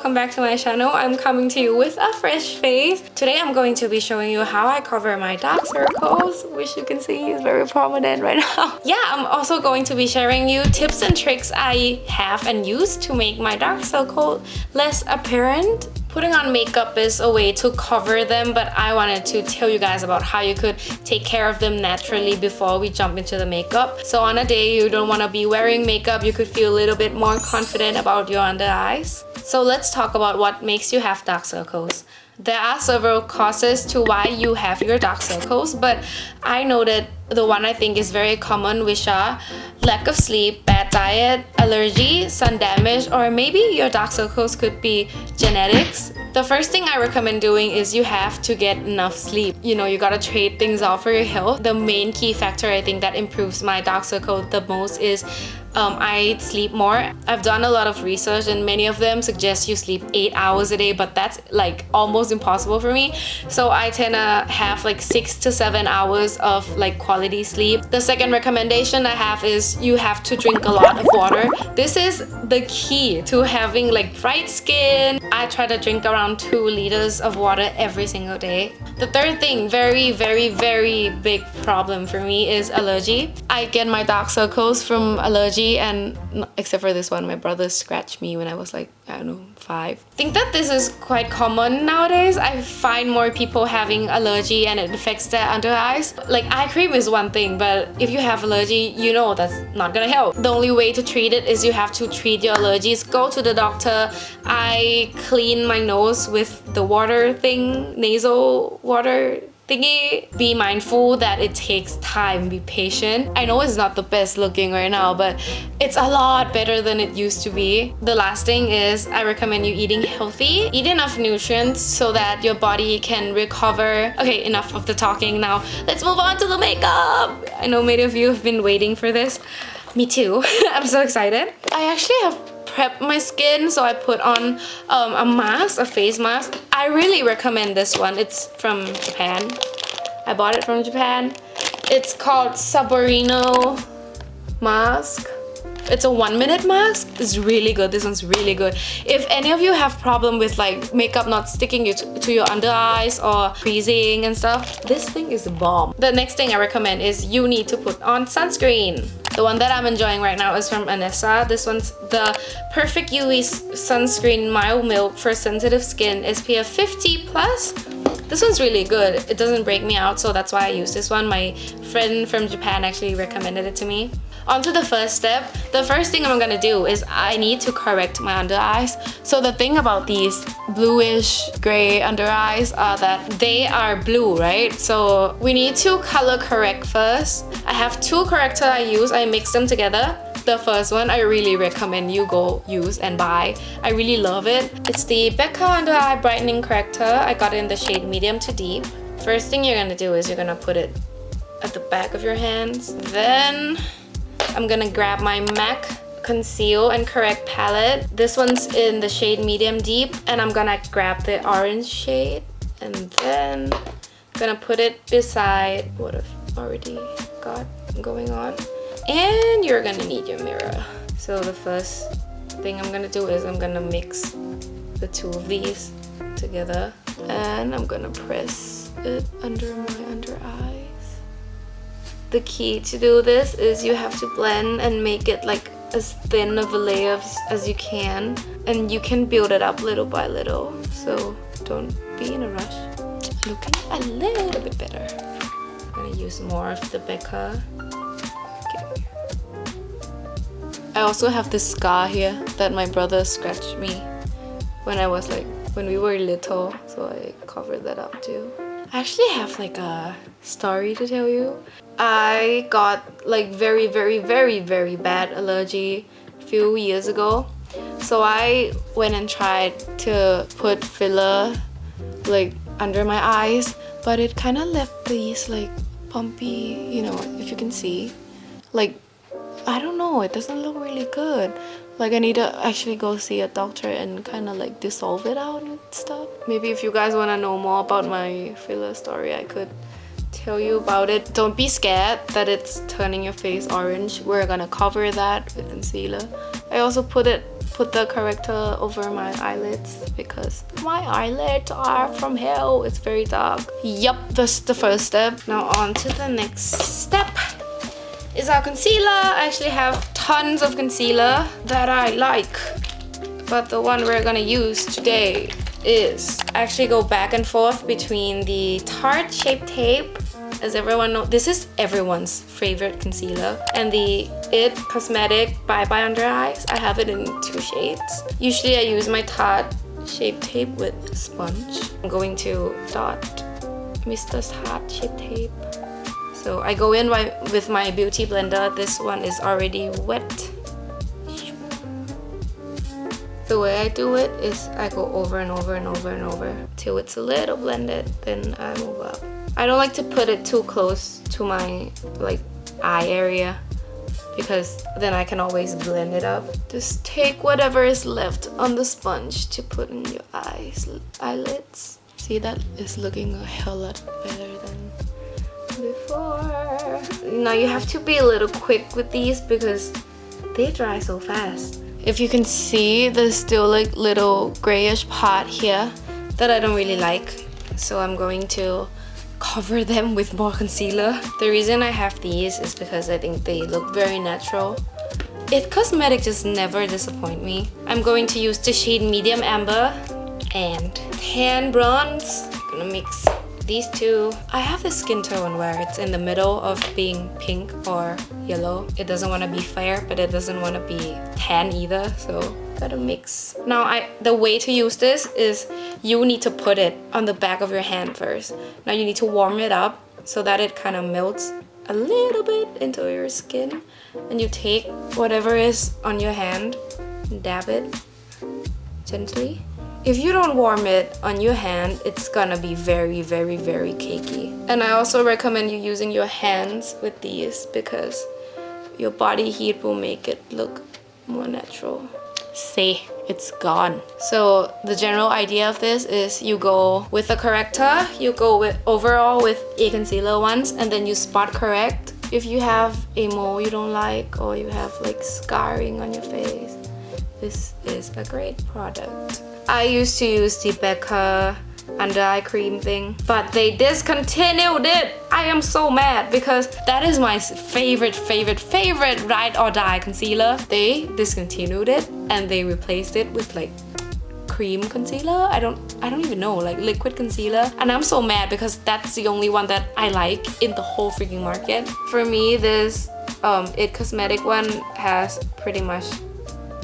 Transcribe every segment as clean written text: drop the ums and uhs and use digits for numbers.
welcome back to my channel. I'm coming to you with a fresh face. Today I'm going to be showing you how I cover my dark circles, which you can see is very prominent right now. Yeah, I'm also going to be sharing you tips and tricks I have and use to make my dark circle less apparent. Putting on makeup is a way to cover them, but I wanted to tell you guys about how you could take care of them naturally before we jump into the makeup. So on a day you don't want to be wearing makeup, you could feel a little bit more confident about your under eyes. So let's talk about what makes you have dark circles. There are several causes to why you have your dark circles, but I know that the one I think is very common, which are lack of sleep, bad diet, allergy, sun damage, or maybe your dark circles could be genetics. The first thing I recommend doing is you have to get enough sleep. You know, you gotta trade things off for your health. The main key factor I think that improves my dark circle the most is I sleep more. I've done a lot of research and many of them suggest you sleep 8 hours a day, but that's like almost impossible for me. So I tend to have like 6 to 7 hours of like quality sleep. The second recommendation I have is you have to drink a lot of water. This is the key to having like bright skin. I try to drink around 2 liters of water every single day. The third thing, very big problem for me is allergy. I get my dark circles from allergy, and except for this one, my brother scratched me when I was like, I don't know, 5. I think that this is quite common nowadays. I find more people having allergy and it affects their under eyes. Like eye cream is one thing, but if you have allergy, you know that's not gonna help. The only way to treat it is you have to treat your allergies. Go to the doctor. I clean my nose with the water thing, nasal water thingy. Be mindful that it takes time. Be patient. I know it's not the best looking right now, but it's a lot better than it used to be. The last thing is I recommend you eating healthy. Eat enough nutrients so that your body can recover. Okay, enough of the talking now. Let's move on to the makeup. I know many of you have been waiting for this. Me too. I'm so excited. I actually have prepped my skin, so I put on a mask, a face mask. I really recommend this one. It's from Japan. I bought it from Japan. It's called Saborino mask. It's a 1-minute mask. It's really good. This one's really good. If any of you have problem with like makeup not sticking to your under eyes or freezing and stuff, this thing is a bomb. The next thing I recommend is you need to put on sunscreen. The one that I'm enjoying right now is from Anessa. This one's the Perfect UV Sunscreen Mild Milk for sensitive skin, SPF 50 plus. This one's really good. It doesn't break me out, so that's why I use this one. My friend from Japan actually recommended it to me. On to the first step. The first thing I'm gonna do is I need to correct my under eyes. So the thing about these bluish gray under eyes are that they are blue, right? So we need to color correct first. I have 2 correctors I use. I mix them together. The first one I really recommend you go use and buy. I really love it. It's the Becca Under Eye Brightening Corrector. I got it in the shade medium to deep. First thing you're gonna do is you're gonna put it at the back of your hands. Then I'm gonna grab my MAC Conceal and Correct palette. This one's in the shade medium deep, and I'm gonna grab the orange shade and then I'm gonna put it beside what I've already got going on. And you're gonna need your mirror. So the first thing I'm gonna do is I'm gonna mix the 2 of these together, and I'm gonna press it under my under eye. The key to do this is you have to blend and make it like as thin of a layer as you can, and you can build it up little by little, so don't be in a rush. Looking a little bit better. I'm gonna use more of the Becca. Okay. I also have this scar here that my brother scratched me when we were little, so I covered that up too. I actually have like a story to tell you. I got like very bad allergy a few years ago. So I went and tried to put filler like under my eyes, but it kind of left these like bumpy, you know, if you can see. Like, I don't know, it doesn't look really good. Like I need to actually go see a doctor and kind of like dissolve it out and stuff. Maybe if you guys want to know more about my filler story, I could tell you about it. Don't be scared that it's turning your face orange. We're gonna cover that with concealer. I also put it put the corrector over my eyelids because my eyelids are from hell. It's very dark. Yup, that's the first step. Now on to the next step is our concealer. I actually have tons of concealer that I like, but the one we're gonna use today is actually go back and forth between the Tarte Shape Tape. As everyone knows, this is everyone's favorite concealer, and the It Cosmetic Bye Bye Under Eyes. I have it in 2 shades. Usually I use my Tarte Shape Tape with sponge. I'm going to dot Mr. Tarte Shape Tape. So I go in with my beauty blender. This one is already wet. The way I do it is I go over and over and over and over till it's a little blended, then I move up. I don't like to put it too close to my eye area because then I can always blend it up. Just take whatever is left on the sponge to put in your eyelids. See, that is looking a hell lot better than before. Now you have to be a little quick with these because they dry so fast. If you can see, there's still like little grayish part here that I don't really like, so I'm going to cover them with more concealer. The reason I have these is because I think they look very natural. It Cosmetic just never disappoint me. I'm going to use the shade Medium Amber and Tan Bronze. I'm gonna mix these two. I have this skin tone where it's in the middle of being pink or yellow. It doesn't want to be fair, but it doesn't want to be tan either, so gotta mix. Now the way to use this is you need to put it on the back of your hand first. Now you need to warm it up so that it kind of melts a little bit into your skin, and you take whatever is on your hand and dab it gently. If you don't warm it on your hand, it's gonna be very, very, very cakey. And I also recommend you using your hands with these because your body heat will make it look more natural. See, it's gone. So the general idea of this is you go with a corrector, you go with overall with a concealer once, and then you spot correct. If you have a mole you don't like or you have like scarring on your face, this is a great product. I used to use the Becca under eye cream thing, but they discontinued it. I am so mad because that is my favorite ride or die concealer. They discontinued it and they replaced it with like cream concealer. I don't even know, like liquid concealer, and I'm so mad because that's the only one that I like in the whole freaking market. For me, this It Cosmetic one has pretty much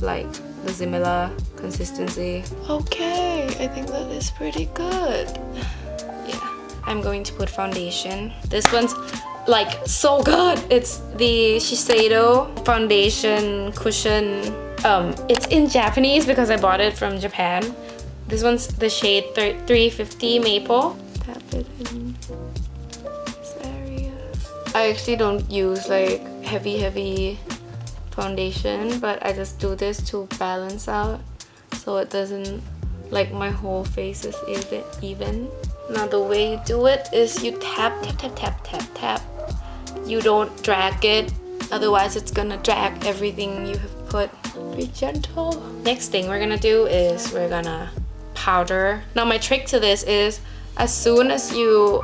like the similar consistency. Okay, I think that is pretty good. Yeah, I'm going to put foundation. This one's like so good. It's the Shiseido foundation cushion. It's in Japanese because I bought it from Japan. This one's the shade 350 Maple. Tap it in this area. I actually don't use like heavy foundation, but I just do this to balance out so it doesn't like my whole face is even. Now the way you do it is you tap. You don't drag it, otherwise it's gonna drag everything you have put. Be gentle. Next thing we're gonna do is we're gonna powder. Now my trick to this is as soon as you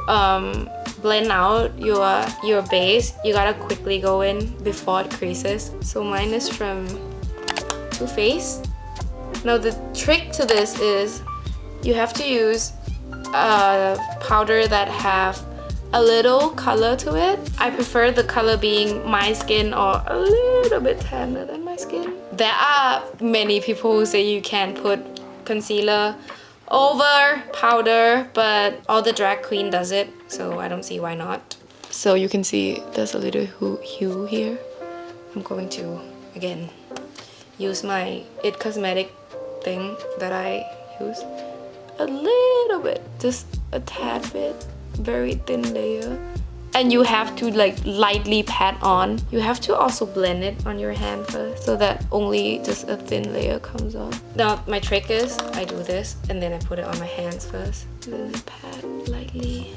blend out your base, you gotta quickly go in before it creases. So mine is from Too Faced. Now the trick to this is you have to use a powder that have a little color to it. I prefer the color being my skin or a little bit tanner than my skin. There are many people who say you can't put concealer over powder, but all the drag queen does it, so I don't see why not. So you can see there's a little hue here. I'm going to again use my It Cosmetic thing that I use a little bit, just a tad bit, very thin layer, and you have to like lightly pat on. You have to also blend it on your hand first so that only just a thin layer comes on. Now my trick is I do this and then I put it on my hands first, then I pat lightly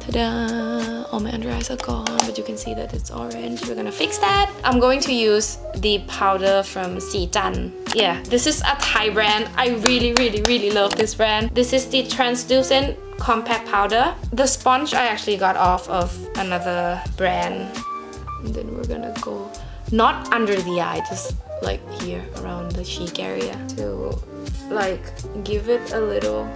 to Ta-da! All my under eyes are gone, but you can see that it's orange. We're gonna fix that. I'm going to use the powder from Sijan. Yeah, this is a Thai brand. I really love this brand. This is the translucent compact powder. The sponge I actually got off of another brand. And then we're gonna go not under the eye, just like here around the cheek area to like give it a little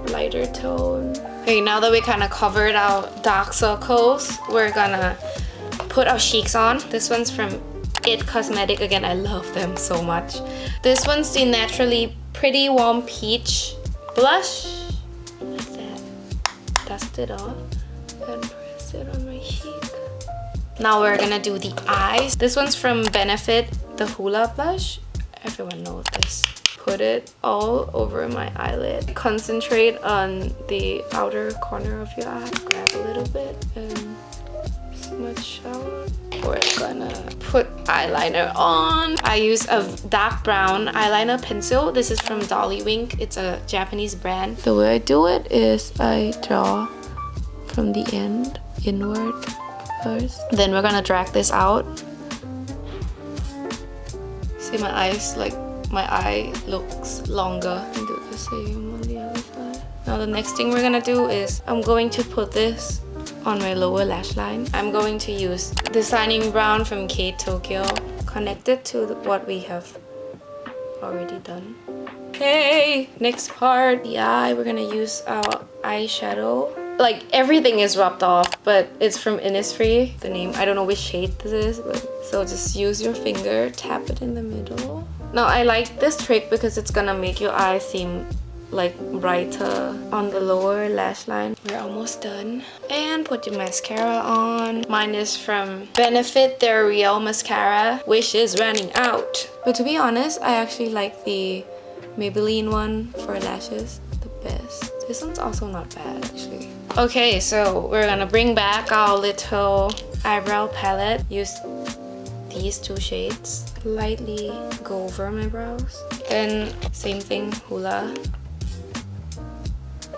lighter tone. Okay, now that we kind of covered our dark circles, we're gonna put our cheeks on. This one's from It Cosmetic. Again, I love them so much. This one's the Naturally Pretty Warm Peach blush. Like that. Dust it off and press it on my cheek. Now we're gonna do the eyes. This one's from Benefit, the Hula blush. Everyone knows this. Put it all over my eyelid. Concentrate on the outer corner of your eye. Grab a little bit and smudge out. We're gonna put eyeliner on. I use a dark brown eyeliner pencil. This is from Dollywink. It's a Japanese brand. The way I do it is I draw from the end inward first. Then we're gonna drag this out. See my eyes, like my eye looks longer. And do the same on the other side. Now the next thing we're gonna do is I'm going to put this on my lower lash line. I'm going to use Designing Brown from Kate Tokyo. Connect it to what we have already done. Okay, next part, the eye. We're gonna use our eyeshadow. Like everything is rubbed off, but it's from Innisfree. The name, I don't know which shade this is, but so just use your finger, tap it in the middle. Now I like this trick because it's gonna make your eye seem like brighter on the lower lash line. We're almost done. And put your mascara on. Mine is from Benefit, their Real Mascara, which is running out. But to be honest, I actually like the Maybelline one for lashes the best. This one's also not bad actually. Okay, so we're gonna bring back our little eyebrow palette. Use these two shades. Lightly go over my brows. Then same thing, Hula.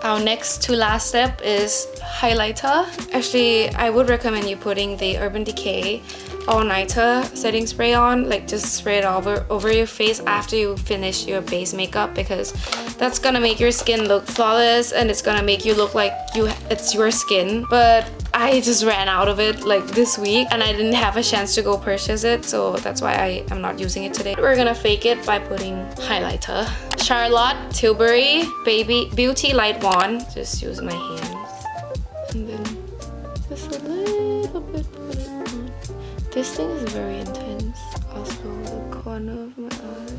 Our next to last step is highlighter. Actually, I would recommend you putting the Urban Decay all-nighter setting spray on. Like just spray it over your face after you finish your base makeup, because that's gonna make your skin look flawless and it's gonna make you look like it's your skin. But I just ran out of it like this week and I didn't have a chance to go purchase it, so that's why I am not using it today. We're gonna fake it by putting highlighter. Charlotte Tilbury Baby Beauty Light Wand. Just use my hands and then just a little bit put it on. This thing is very intense. Also the corner of my eyes.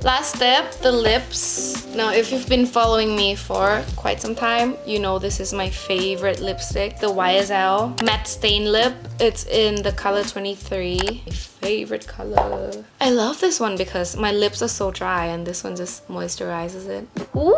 Last step, the lips. Now, if you've been following me for quite some time, you know this is my favorite lipstick, the YSL Matte Stain Lip. It's in the color 23. My favorite color. I love this one because my lips are so dry and this one just moisturizes it. Ooh!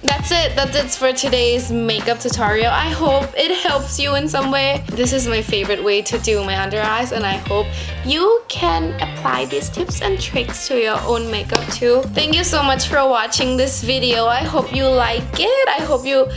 That's it. That's it for today's makeup tutorial. I hope it helps you in some way. This is my favorite way to do my under eyes and I hope you can apply these tips and tricks to your own makeup too. Thank you so much for watching this video. I hope you like it. I hope you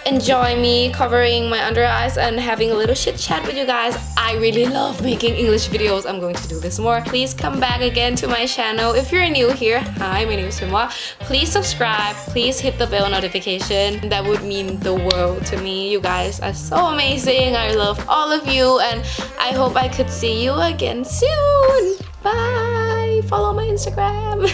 enjoy me covering my under eyes and having a little chit chat with you guys. I really love making English videos. I'm going to do this more. Please come back again to my channel. If you're new here, hi, my name is Pimwa. Please subscribe. Please hit the bell notification. That would mean the world to me. You guys are so amazing. I love all of you and I hope I could see you again soon. Bye. Follow my Instagram.